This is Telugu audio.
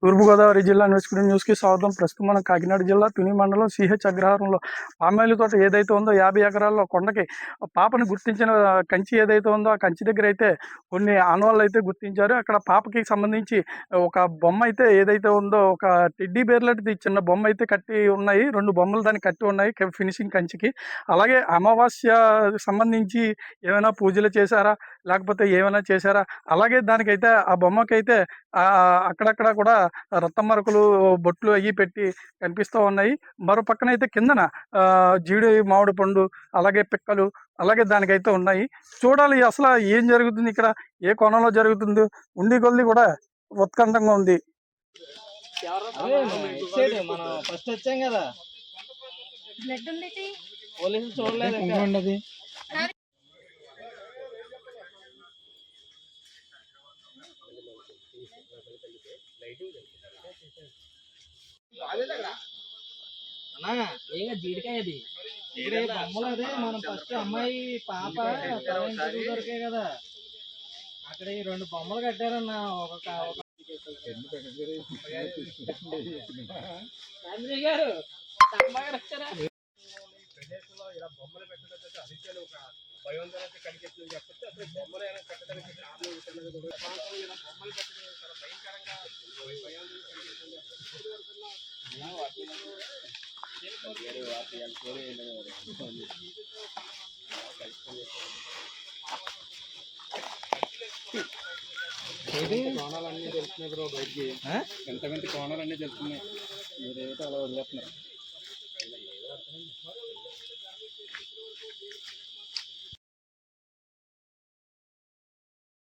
తూర్పుగోదావరి జిల్లా న్యూస్కి స్వాగతం. ప్రస్తుతం మనం కాకినాడ జిల్లా తుని మండలం సిహెచ్ అగ్రహారంలో పామాయిల్ తోట ఏదైతే ఉందో 50 ఎకరాల్లో కొండకి పాపని గుర్తించిన కంచి ఏదైతే ఉందో ఆ కంచి దగ్గర అయితే కొన్ని ఆనవాళ్ళు అయితే గుర్తించారు. అక్కడ పాపకి సంబంధించి ఒక బొమ్మ అయితే ఏదైతే ఉందో ఒక టెడ్డీ బేర్ లాంటిది చిన్న బొమ్మ అయితే కట్టి ఉన్నాయి. 2 బొమ్మలు దానికి కట్టి ఉన్నాయి ఫినిషింగ్ కంచికి. అలాగే అమావాస్య సంబంధించి ఏమైనా పూజలు చేశారా లేకపోతే ఏమైనా చేశారా, అలాగే దానికైతే ఆ బొమ్మకైతే అక్కడక్కడ కూడా రక్తం మరకలు బొట్లు అయ్యి పెట్టి కనిపిస్తూ ఉన్నాయి. మరో పక్కన అయితే కిందన జీడి మామిడి పండు అలాగే పిక్కలు అలాగే దానికైతే ఉన్నాయి. చూడాలి అసలు ఏం జరుగుతుంది ఇక్కడ, ఏ కోణంలో జరుగుతుంది, ఉండి కొద్ది కూడా ఉత్కంఠంగా ఉంది. మనం ఫస్ట్ వచ్చాం కదా, పోలీసులు చూడలేదు. జీడికాయ అది బొమ్మలు అదే మనం ఫస్ట్ అమ్మాయి పాప దొరికాయి కదా, అక్కడ ఈ 2 బొమ్మలు కట్టారన్న. గారు ఇలా బొమ్మలు పెట్టడానికి అధికారులు ఒక భయోందనకి కలిగిస్తుందని చెప్పచ్చు. అసలు బొమ్మలు ఏమైనా పెట్టడానికి బొమ్మలు పెట్టడం చాలా భయంకరంగా భయోందన కలిగిస్తుందని కోణాలన్నీ తెలుస్తున్నాయి బ్రో. బయటికి ఎంతమంది కోణాలన్నీ తెలుస్తున్నాయి, మీరేమిటో అలా వదిలేస్తున్నారు.